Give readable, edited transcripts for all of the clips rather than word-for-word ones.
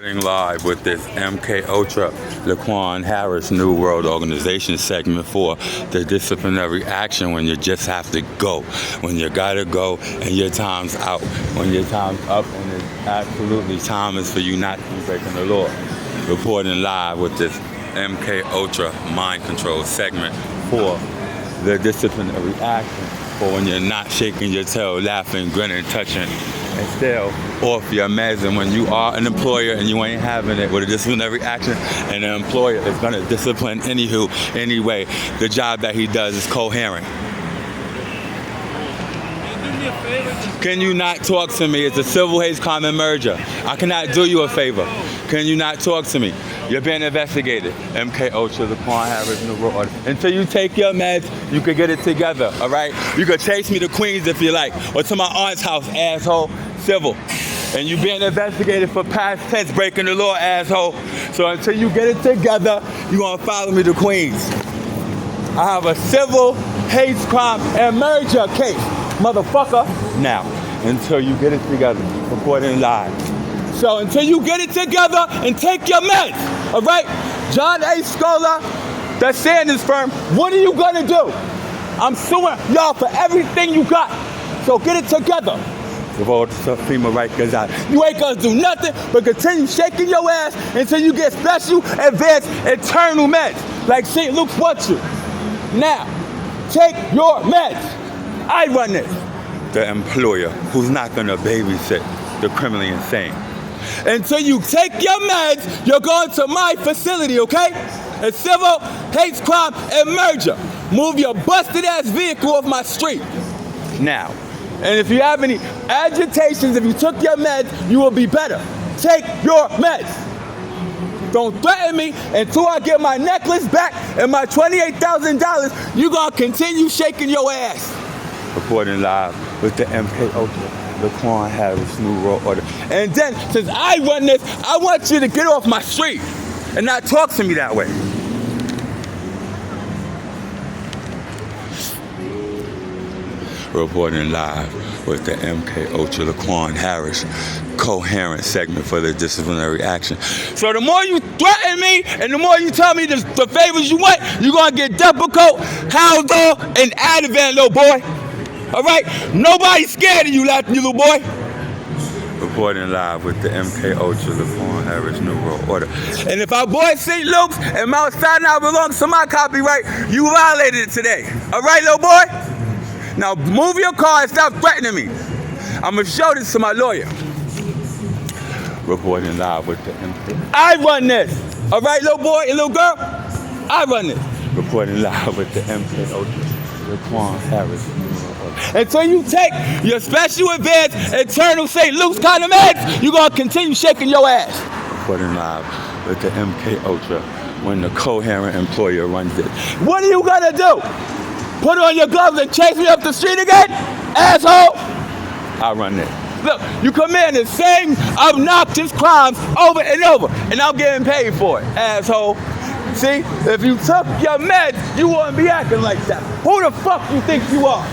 Live with this MK Ultra LAQUAN Harris New World Organization segment for the disciplinary action when you just have to go, when you gotta go and your time's out, when your time's up and it's absolutely time is for you not to be breaking the law. Reporting live with this MK Ultra mind control segment for the disciplinary action for when you're not shaking your tail, laughing, grinning, touching, and still off your meds. And when you are an employer and you ain't having it with a disciplinary action, and the employer is going to discipline anyway, the job that he does is coherent. Can you not talk to me? It's a civil habeas common merger. I cannot do you a favor. Can you not talk to me? You're being investigated. MK Ultra, LAQUAN Harris New World Order. Until you take your meds, you can get it together, all right? You can chase me to Queens if you like, or to my aunt's house, asshole, civil. And you being investigated for past tense, breaking the law, asshole. So until you get it together, you're gonna follow me to Queens. I have a civil hate crime and merger case, motherfucker. Now, until you get it together, reporting live. So until you get it together and take your meds, all right? John A. Scola, the Sanders firm, what are you gonna do? I'm suing y'all for everything you got. So get it together. FEMA right goes out. You ain't gonna do nothing but continue shaking your ass until you get special, advanced, eternal meds. Like St. Luke's wants you. Now, take your meds. I run this. The employer who's not gonna babysit the criminally insane. Until you take your meds, you're going to my facility, okay? A civil hate crime and merger. Move your busted ass vehicle off my street. Now, and if you have any agitations, if you took your meds, you will be better. Take your meds. Don't threaten me until I get my necklace back and my $28,000. You're gonna continue shaking your ass. Reporting live with the MK Ultra LAQUAN Harris New World Order. And then, since I run this, I want you to get off my street and not talk to me that way. Reporting live with the MK Ultra LAQUAN Harris coherent segment for the disciplinary action. So the more you threaten me and the more you tell me the favors you want, you're gonna get Depakote, Haldol, and Ativan, little boy. All right? Nobody's scared of you, little boy. Reporting live with the MK Ultra LAQUAN Harris New World Order. And if our boy St. Luke's and Mount Sinai belongs to my copyright, you violated it today. All right, little boy? Now move your car and stop threatening me. I'm gonna show this to my lawyer. Reporting live with the MK. I run this. All right, little boy and little girl? I run this. Reporting live with the MK Ultra LAQUAN Harris New World Order. Until you take your special advanced eternal St. Luke's kind of meds, you're gonna continue shaking your ass. Reporting live with the MK Ultra when the coherent employer runs it. What are you gonna do? Put on your gloves and chase me up the street again? Asshole! I run this. Look, you commit the same obnoxious crimes over and over, and I'm getting paid for it, asshole. See, if you took your meds, you wouldn't be acting like that. Who the fuck you think you are?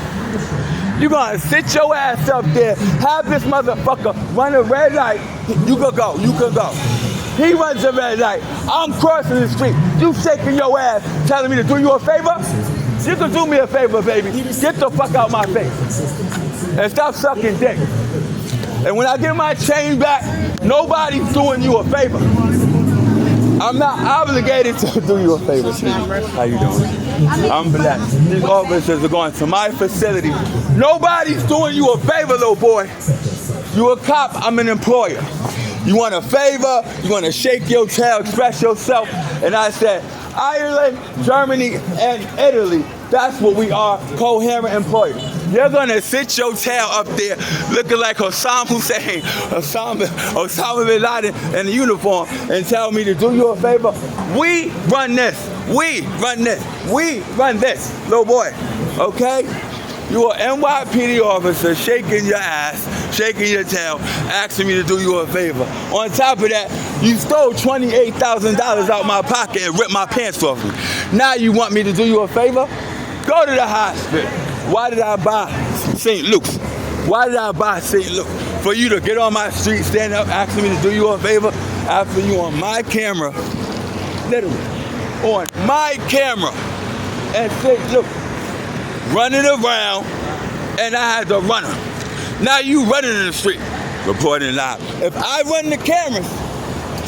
You gonna sit your ass up there, have this motherfucker run a red light, you can go, you can go. He runs a red light, I'm crossing the street, you shaking your ass, telling me to do you a favor? You can do me a favor, baby. Get the fuck out my face. And stop sucking dick. And when I get my chain back, nobody's doing you a favor. I'm not obligated to do you a favor, sweetie. How you doing? I'm blessed. These officers are going to my facility. Nobody's doing you a favor, little boy. You a cop, I'm an employer. You want a favor, you want to shake your tail, express yourself. And I said, Ireland, Germany, and Italy. That's what we are, coherent employers. You're gonna sit your tail up there looking like Osama Hussein, Osama bin Laden in a uniform and tell me to do you a favor. We run this, we run this, we run this, little boy, okay? You're an NYPD officer shaking your ass, shaking your tail, asking me to do you a favor. On top of that, you stole $28,000 out my pocket and ripped my pants off me. Now you want me to do you a favor? Go to the hospital. Why did I buy St. Luke's? Why did I buy St. Luke? For you to get on my street, stand up, asking me to do you a favor? after you on my camera, literally, on my camera, and say, look, running around, and I had to run her. Now you running in the street, reporting live. If I run the cameras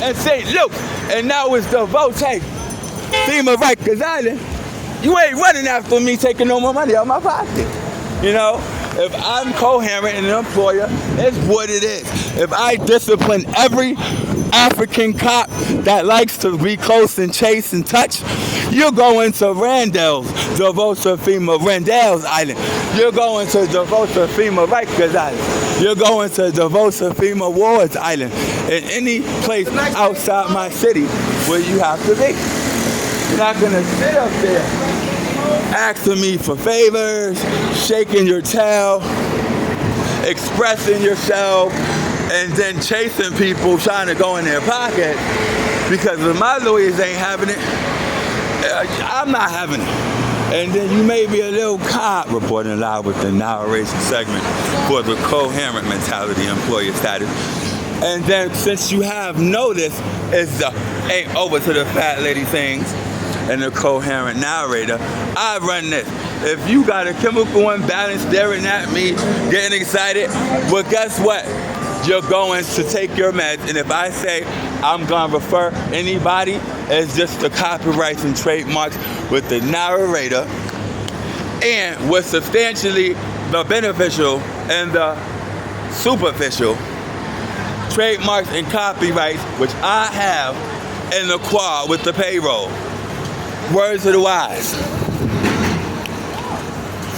and say, look, and now it's DeVota FEMA Rikers Island, you ain't running after me taking no more money out of my pocket. You know, if I'm coherent and an employer, it's what it is. If I discipline every African cop that likes to be close and chase and touch, you're going to Randall's, DeVota FEMA Randall's Island. You're going to DeVota FEMA Rikers Island. You're going to DeVota FEMA Wards Island. In any place outside my city where you have to be. You're not going to sit up there asking me for favors, shaking your tail, expressing yourself, and then chasing people trying to go in their pocket because if my lawyers ain't having it, I'm not having it. And then you may be a little cop reporting live with the narration segment for the coherent mentality employer status. And then since you have noticed, it's the ain't over to the fat lady things and the coherent narrator, I run this. If you got a chemical imbalance staring at me, getting excited, well, guess what? You're going to take your meds, and if I say I'm going to refer anybody as just the copyrights and trademarks with the narrator and what's substantially the beneficial and the superficial trademarks and copyrights, which I have in the quad with the payroll. Words of the wise.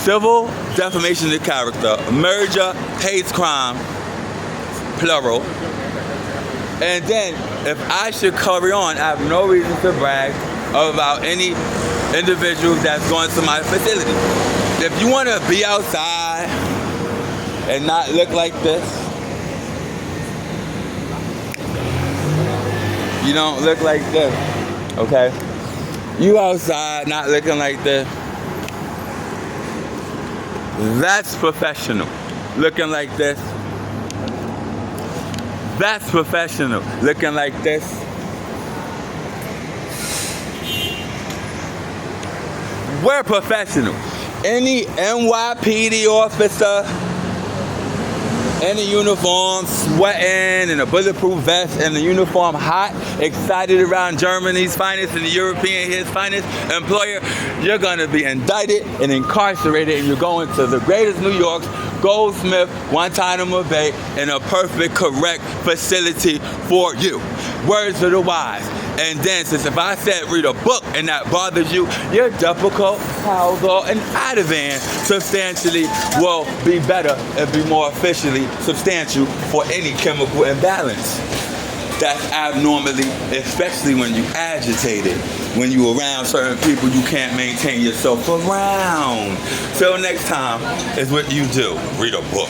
Civil defamation of character, merger, hate crime, plural. And then, if I should carry on, I have no reason to brag about any individual that's going to my facility. If you want to be outside and not look like this, you don't look like this, okay? You outside not looking like this, that's professional. Looking like this, that's professional. Looking like this, we're professional. Any NYPD officer in a uniform, sweating, in a bulletproof vest, and the uniform hot, excited around Germany's finest and the European his finest employer, you're gonna be indicted and incarcerated, and you're going to the greatest New York's Goldsmith, Guantanamo Bay, in a perfect, correct facility for you. Words of the wise. And then, since if I said read a book and that bothers you, your Depakote, Haldol, and Ativan substantially will be better and be more officially substantial for any chemical imbalance. That's abnormally, especially when you agitated, when you around certain people you can't maintain yourself around. Till next time is what you do. Read a book.